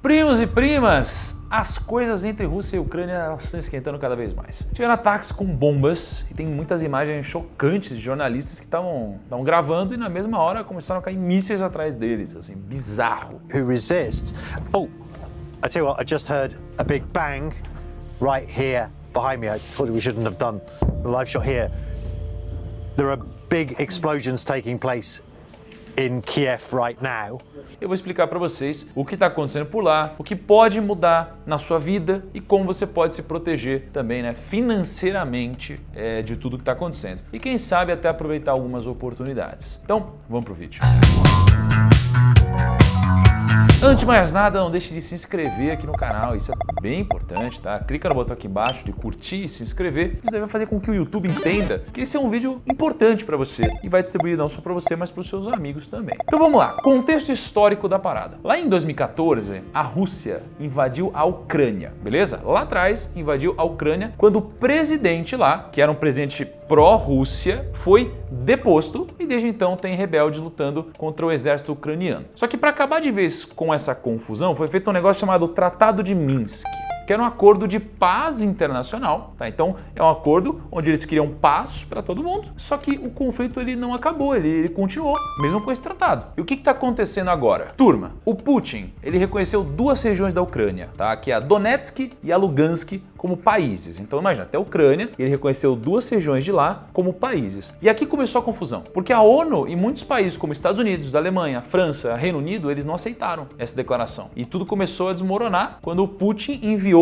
Primos e primas, as coisas entre Rússia e Ucrânia elas estão esquentando cada vez mais. Tiveram ataques com bombas e tem muitas imagens chocantes de jornalistas que estavam gravando e na mesma hora começaram a cair mísseis atrás deles, assim, bizarro. Who resist? Oh, I tell you what, I just heard a big bang right here behind me. I told you we shouldn't have done the live shot here. There are big explosions taking place in Kiev right now. Eu vou explicar para vocês o que está acontecendo por lá, o que pode mudar na sua vida e como você pode se proteger também, né, financeiramente de tudo que está acontecendo. E quem sabe até aproveitar algumas oportunidades. Então, vamos pro vídeo. Antes de mais nada, não deixe de se inscrever aqui no canal, isso é bem importante, tá? Clica no botão aqui embaixo de curtir e se inscrever. Isso vai fazer com que o YouTube entenda que esse é um vídeo importante para você e vai distribuir não só para você, mas para os seus amigos também. Então vamos lá, contexto histórico da parada. Lá em 2014, a Rússia invadiu a Ucrânia, beleza? Lá atrás, invadiu a Ucrânia quando o presidente lá, que era um presidente pró-Rússia, foi deposto e desde então tem rebeldes lutando contra o exército ucraniano. Só que para acabar de vez com essa confusão, foi feito um negócio chamado Tratado de Minsk, que era um acordo de paz internacional, tá? Então é um acordo onde eles queriam paz para todo mundo, só que o conflito ele não acabou, ele continuou, mesmo com esse tratado. E o que está acontecendo agora? Turma, o Putin, ele reconheceu duas regiões da Ucrânia, tá? Que é a Donetsk e a Lugansk como países. Então imagina, até a Ucrânia, ele reconheceu duas regiões de lá como países. E aqui começou a confusão, porque a ONU e muitos países como Estados Unidos, Alemanha, França, Reino Unido, eles não aceitaram essa declaração. E tudo começou a desmoronar quando o Putin enviou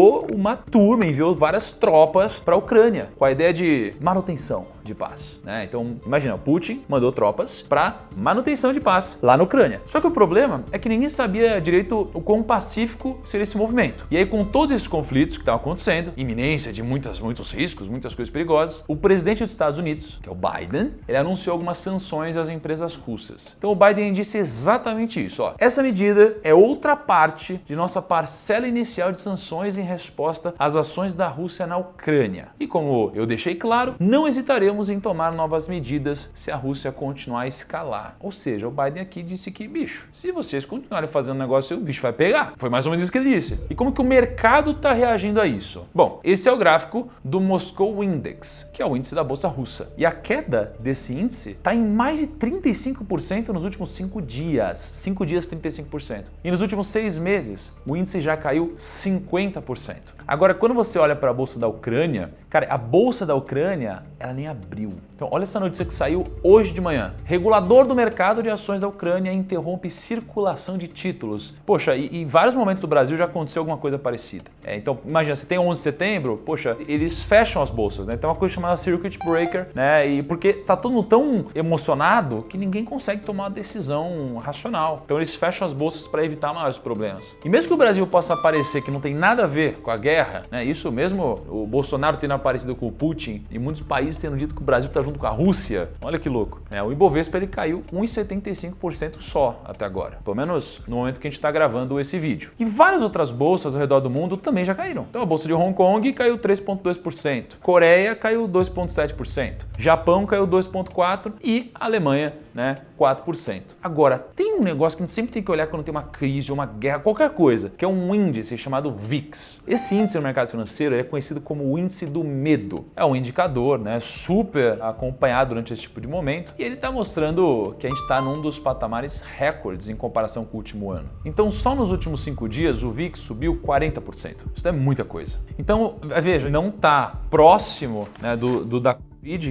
várias tropas para a Ucrânia, com a ideia de manutenção de paz, né? Então, imagina, o Putin mandou tropas para manutenção de paz lá na Ucrânia. Só que o problema é que ninguém sabia direito o quão pacífico seria esse movimento. E aí, com todos esses conflitos que estavam acontecendo, iminência de muitos riscos, muitas coisas perigosas, o presidente dos Estados Unidos, que é o Biden, ele anunciou algumas sanções às empresas russas. Então, o Biden disse exatamente isso, ó. Essa medida é outra parte de nossa parcela inicial de sanções em resposta às ações da Rússia na Ucrânia. E como eu deixei claro, não hesitaremos em tomar novas medidas se a Rússia continuar a escalar. Ou seja, o Biden aqui disse que, bicho, se vocês continuarem fazendo negócio, o bicho vai pegar. Foi mais ou menos isso que ele disse. E como que o mercado está reagindo a isso? Bom, esse é o gráfico do Moscow Index, que é o índice da bolsa russa. E a queda desse índice está em mais de 35% nos últimos 5 dias. 5 dias, 35%. E nos últimos 6 meses, o índice já caiu 50%. Agora, quando você olha para a bolsa da Ucrânia, cara, a bolsa da Ucrânia, ela nem abriu. Então, olha essa notícia que saiu hoje de manhã. Regulador do mercado de ações da Ucrânia interrompe circulação de títulos. Poxa, e em vários momentos do Brasil já aconteceu alguma coisa parecida. Então, imagina, você tem 11 de setembro, poxa, eles fecham as bolsas, né? Tem uma coisa chamada circuit breaker, né? E porque tá todo mundo tão emocionado que ninguém consegue tomar uma decisão racional. Então, eles fecham as bolsas para evitar maiores problemas. E mesmo que o Brasil possa parecer que não tem nada a ver com a guerra, né? Isso mesmo, o Bolsonaro tendo aparecido com o Putin e muitos países tendo dito que o Brasil está junto com a Rússia. Olha que louco. O Ibovespa ele caiu 1,75% só até agora. Pelo menos no momento que a gente está gravando esse vídeo. E várias outras bolsas ao redor do mundo também já caíram. Então a bolsa de Hong Kong caiu 3,2%. Coreia caiu 2,7%. Japão caiu 2,4% e a Alemanha, né, 4%. Agora, tem um negócio que a gente sempre tem que olhar quando tem uma crise, uma guerra, qualquer coisa, que é um índice chamado VIX. Esse índice no mercado financeiro é conhecido como o índice do medo. É um indicador, né, super acompanhado durante esse tipo de momento e ele está mostrando que a gente está num dos patamares recordes em comparação com o último ano. Então, só nos últimos 5 dias o VIX subiu 40%. Isso é muita coisa. Então, veja, não está próximo, né, da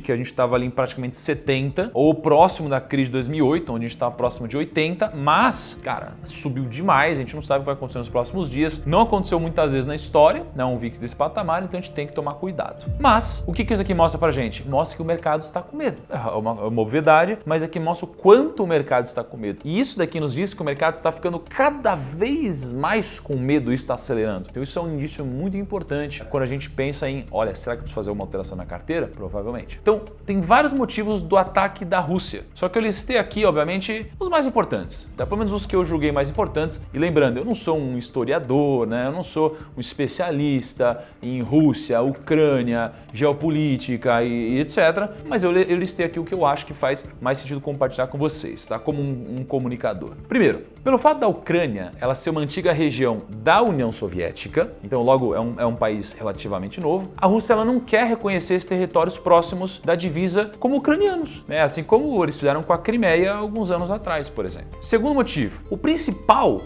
que a gente estava ali em praticamente 70, ou próximo da crise de 2008, onde a gente estava próximo de 80, mas, cara, subiu demais, a gente não sabe o que vai acontecer nos próximos dias, não aconteceu muitas vezes na história, né, um VIX desse patamar, então a gente tem que tomar cuidado. Mas, o que isso aqui mostra pra gente? Mostra que o mercado está com medo. É uma obviedade, mas aqui mostra o quanto o mercado está com medo. E isso daqui nos diz que o mercado está ficando cada vez mais com medo e está acelerando. Então isso é um indício muito importante quando a gente pensa em, olha, será que eu preciso fazer uma alteração na carteira? Provavelmente. provavelmente. Então, tem vários motivos do ataque da Rússia. Só que eu listei aqui, obviamente, os mais importantes, tá? Pelo menos os que eu julguei mais importantes. E lembrando, eu não sou um historiador, né? Eu não sou um especialista em Rússia, Ucrânia, geopolítica e etc. Mas eu listei aqui o que eu acho que faz mais sentido compartilhar com vocês, tá? Como um comunicador. Primeiro, pelo fato da Ucrânia ela ser uma antiga região da União Soviética, então logo é um país relativamente novo, a Rússia ela não quer reconhecer esses territórios próximos da divisa como ucranianos, né? Assim como eles fizeram com a Crimeia alguns anos atrás, por exemplo. Segundo motivo, o principal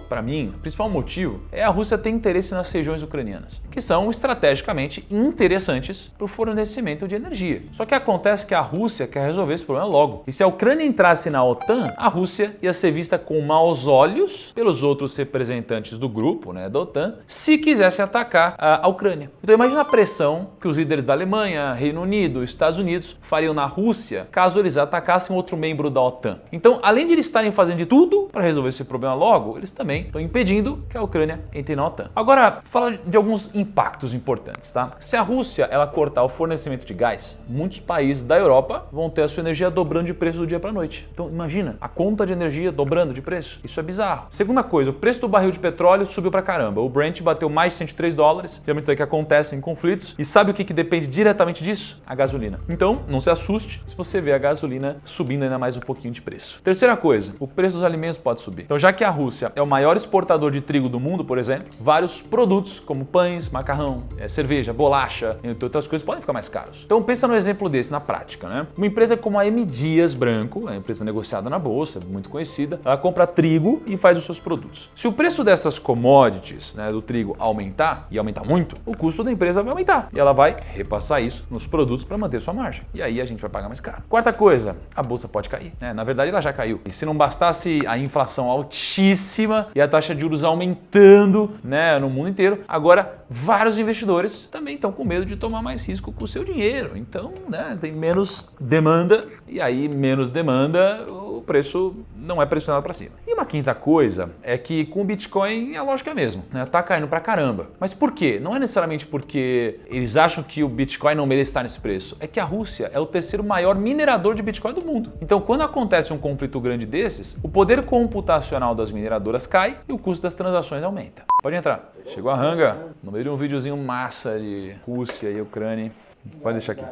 motivo é a Rússia ter interesse nas regiões ucranianas, que são estrategicamente interessantes para o fornecimento de energia. Só que acontece que a Rússia quer resolver esse problema logo. E se a Ucrânia entrasse na OTAN, a Rússia ia ser vista com maus olhos pelos outros representantes do grupo, né, da OTAN, se quisessem atacar a Ucrânia. Então imagina a pressão que os líderes da Alemanha, Reino Unido, Estados Unidos fariam na Rússia caso eles atacassem outro membro da OTAN. Então, além de eles estarem fazendo de tudo para resolver esse problema logo, eles também estão impedindo que a Ucrânia entre na OTAN. Agora, fala de alguns impactos importantes, tá? Se a Rússia ela cortar o fornecimento de gás, muitos países da Europa vão ter a sua energia dobrando de preço do dia para a noite. Então, imagina, a conta de energia dobrando de preço. Isso é bizarro. Segunda coisa, o preço do barril de petróleo subiu pra caramba. O Brent bateu mais de $103, geralmente isso aí que acontece em conflitos. E sabe o que depende diretamente disso? A gasolina. Então, não se assuste se você vê a gasolina subindo ainda mais um pouquinho de preço. Terceira coisa, o preço dos alimentos pode subir. Então, já que a Rússia é o maior exportador de trigo do mundo, por exemplo, vários produtos como pães, macarrão, cerveja, bolacha, entre outras coisas, podem ficar mais caros. Então, pensa no exemplo desse na prática, né? Uma empresa como a M. Dias Branco, uma empresa negociada na bolsa, muito conhecida, ela compra trigo e faz os seus produtos. Se o preço dessas commodities, né, do trigo aumentar, e aumentar muito, o custo da empresa vai aumentar. E ela vai repassar isso nos produtos para manter sua margem. E aí a gente vai pagar mais caro. Quarta coisa, a bolsa pode cair, né? Na verdade, ela já caiu. E se não bastasse a inflação altíssima e a taxa de juros aumentando, né, no mundo inteiro, agora vários investidores também estão com medo de tomar mais risco com o seu dinheiro. Então, né, tem menos demanda e aí menos demanda, o preço não é pressionado para cima. E uma quinta coisa é que com o Bitcoin a lógica é a mesma, né? Tá caindo pra caramba. Mas por quê? Não é necessariamente porque eles acham que o Bitcoin não merece estar nesse preço. É que a Rússia é o terceiro maior minerador de Bitcoin do mundo. Então, quando acontece um conflito grande desses, o poder computacional das mineradoras cai e o custo das transações aumenta. Pode entrar. Chegou a Ranga, no meio de um videozinho massa de Rússia e Ucrânia. Pode deixar aqui.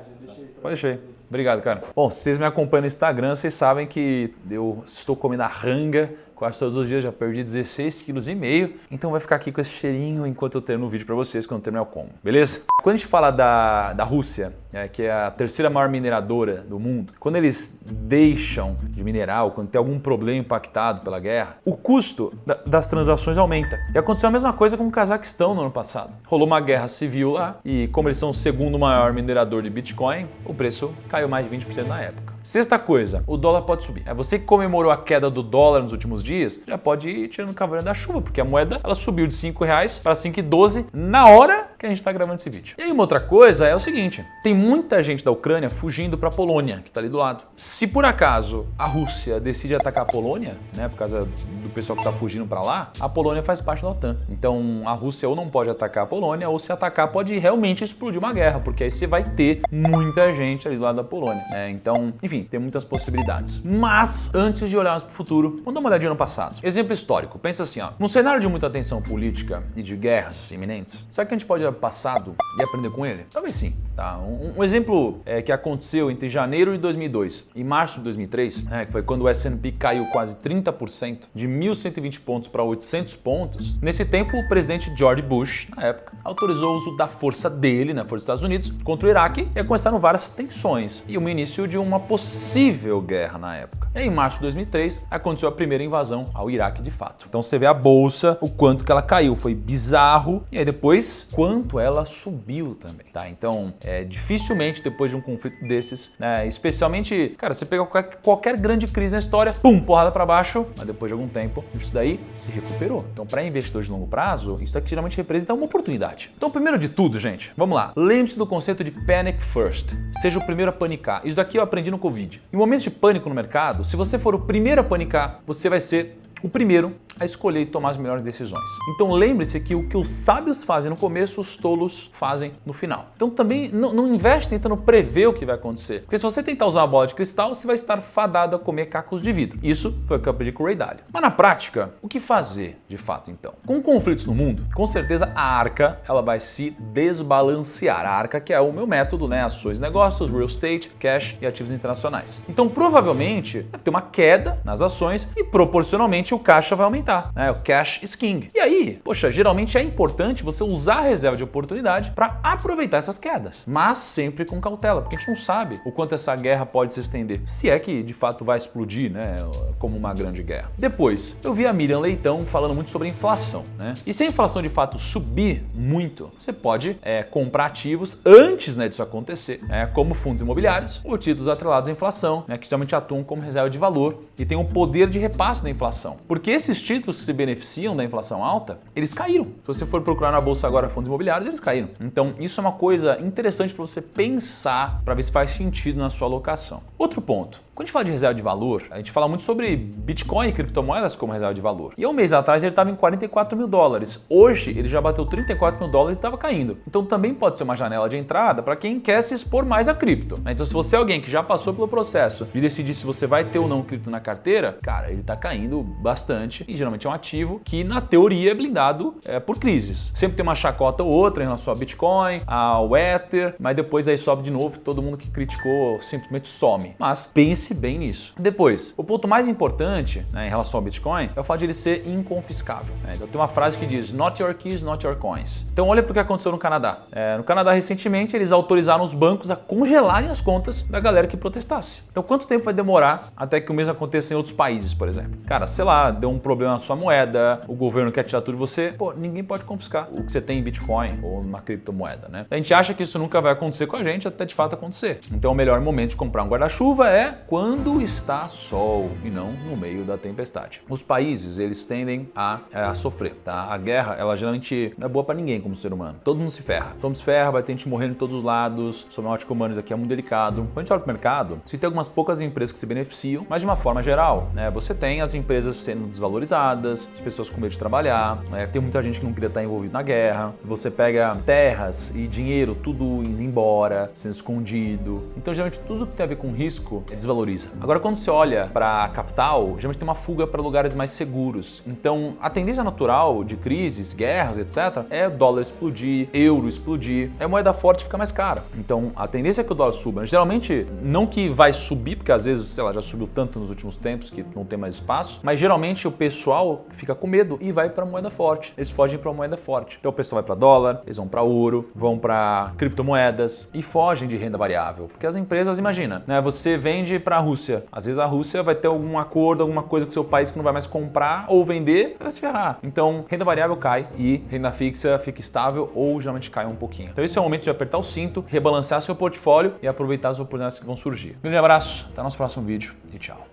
Pode deixar aí. Obrigado, cara. Bom, se vocês me acompanham no Instagram, vocês sabem que eu estou comendo a Ranga quase todos os dias, já perdi 16,5 kg, então vai ficar aqui com esse cheirinho enquanto eu termino o vídeo para vocês quando terminar o como, beleza? Quando a gente fala da Rússia, que é a terceira maior mineradora do mundo, quando eles deixam de minerar ou quando tem algum problema impactado pela guerra, o custo das transações aumenta. E aconteceu a mesma coisa com o Cazaquistão no ano passado. Rolou uma guerra civil lá e como eles são o segundo maior minerador de Bitcoin, o preço caiu mais de 20% na época. Sexta coisa, o dólar pode subir. Você que comemorou a queda do dólar nos últimos dias, já pode ir tirando o cavaleiro da chuva, porque a moeda ela subiu de R$5 para 5,12 na hora que a gente está gravando esse vídeo. E aí uma outra coisa é o seguinte, tem muita gente da Ucrânia fugindo para a Polônia, que está ali do lado. Se por acaso a Rússia decide atacar a Polônia, né, por causa do pessoal que está fugindo para lá, a Polônia faz parte da OTAN. Então a Rússia ou não pode atacar a Polônia, ou se atacar pode realmente explodir uma guerra, porque aí você vai ter muita gente ali do lado da Polônia, né? Então, enfim, tem muitas possibilidades. Mas, antes de olharmos para o futuro, vamos dar uma olhadinha no passado. Exemplo histórico. Pensa assim, ó. Num cenário de muita tensão política e de guerras iminentes, será que a gente pode olhar para o passado e aprender com ele? Talvez sim. Tá? Um exemplo que aconteceu entre janeiro de 2002 e março de 2003, que foi quando o S&P caiu quase 30%, de 1.120 pontos para 800 pontos. Nesse tempo, o presidente George Bush, na época, autorizou o uso da força dele, na força dos Estados Unidos, contra o Iraque e começaram várias tensões e o início de uma possível guerra na época. E em março de 2003, aconteceu a primeira invasão ao Iraque de fato. Então você vê a bolsa, o quanto que ela caiu, foi bizarro. E aí depois, quanto ela subiu também, tá? Então, dificilmente depois de um conflito desses, né, especialmente, cara, você pega qualquer grande crise na história, pum, porrada para baixo, mas depois de algum tempo, isso daí se recuperou. Então, para investidores de longo prazo, isso aqui geralmente representa uma oportunidade. Então, primeiro de tudo, gente, vamos lá. Lembre-se do conceito de panic first. Seja o primeiro a panicar. Isso daqui eu aprendi no Covid. Em momentos de pânico no mercado, se você for o primeiro a panicar, você vai ser O primeiro é escolher e tomar as melhores decisões. Então lembre-se que o que os sábios fazem no começo, os tolos fazem no final. Então também não investe tentando prever o que vai acontecer. Porque se você tentar usar uma bola de cristal, você vai estar fadado a comer cacos de vidro. Isso foi o que eu aprendi com o Ray Dalio. Mas na prática, o que fazer de fato então? Com conflitos no mundo, com certeza a arca ela vai se desbalancear. A arca que é o meu método, né? Ações, negócios, real estate, cash e ativos internacionais. Então provavelmente deve ter uma queda nas ações e proporcionalmente o caixa vai aumentar, né? O cash is king. E aí, poxa, geralmente é importante você usar a reserva de oportunidade para aproveitar essas quedas, mas sempre com cautela, porque a gente não sabe o quanto essa guerra pode se estender, se é que de fato vai explodir, né, como uma grande guerra. Depois, eu vi a Miriam Leitão falando muito sobre inflação, né? E se a inflação de fato subir muito, você pode comprar ativos antes, né, disso acontecer, como fundos imobiliários ou títulos atrelados à inflação, né, que geralmente atuam como reserva de valor e tem um poder de repasse da inflação. Porque esses títulos que se beneficiam da inflação alta, eles caíram. Se você for procurar na bolsa agora fundos imobiliários, eles caíram. Então, isso é uma coisa interessante para você pensar, para ver se faz sentido na sua alocação. Outro ponto. Quando a gente fala de reserva de valor, a gente fala muito sobre Bitcoin e criptomoedas como reserva de valor. E um mês atrás ele estava em 44 mil dólares. Hoje ele já bateu 34 mil dólares e estava caindo. Então também pode ser uma janela de entrada para quem quer se expor mais a cripto. Então se você é alguém que já passou pelo processo de decidir se você vai ter ou não cripto na carteira, cara, ele está caindo bastante e geralmente é um ativo que na teoria é blindado por crises. Sempre tem uma chacota ou outra em relação ao Bitcoin, ao Ether, mas depois aí sobe de novo, todo mundo que criticou simplesmente some. Mas pense bem nisso. Depois, o ponto mais importante, né, em relação ao Bitcoin é o fato de ele ser inconfiscável. Né? Então tem uma frase que diz not your keys, not your coins. Então olha para o que aconteceu no Canadá. No Canadá recentemente eles autorizaram os bancos a congelarem as contas da galera que protestasse. Então quanto tempo vai demorar até que o mesmo aconteça em outros países, por exemplo? Cara, sei lá, deu um problema na sua moeda, o governo quer tirar tudo de você, pô, ninguém pode confiscar o que você tem em Bitcoin ou numa criptomoeda, né? A gente acha que isso nunca vai acontecer com a gente até de fato acontecer. Então o melhor momento de comprar um guarda-chuva é quando está sol e não no meio da tempestade. Os países, eles tendem a sofrer, tá? A guerra, ela geralmente não é boa para ninguém como ser humano. Todo mundo se ferra. Todo mundo se ferra, vai ter gente morrendo de todos os lados. Sob uma ótica humana, isso aqui é muito delicado. Quando a gente olha para o mercado, se tem algumas poucas empresas que se beneficiam, mas de uma forma geral, né? Você tem as empresas sendo desvalorizadas, as pessoas com medo de trabalhar, né? Tem muita gente que não queria estar envolvido na guerra. Você pega terras e dinheiro, tudo indo embora, sendo escondido. Então, geralmente, tudo que tem a ver com risco desvaloriza. Agora, quando você olha para a capital, geralmente tem uma fuga para lugares mais seguros. Então, a tendência natural de crises, guerras, etc., é o dólar explodir, euro explodir, a moeda forte fica mais cara. Então, a tendência é que o dólar suba. Geralmente, não que vai subir, porque às vezes, sei lá, já subiu tanto nos últimos tempos que não tem mais espaço, mas geralmente o pessoal fica com medo e vai para moeda forte. Eles fogem para moeda forte. Então, o pessoal vai para dólar, eles vão para ouro, vão para criptomoedas e fogem de renda variável. Porque as empresas, imagina, né, você vende para a Rússia. Às vezes a Rússia vai ter algum acordo, alguma coisa com o seu país que não vai mais comprar ou vender, vai se ferrar. Então, renda variável cai e renda fixa fica estável ou geralmente cai um pouquinho. Então, esse é o momento de apertar o cinto, rebalancear seu portfólio e aproveitar as oportunidades que vão surgir. Um grande abraço, até o nosso próximo vídeo e tchau.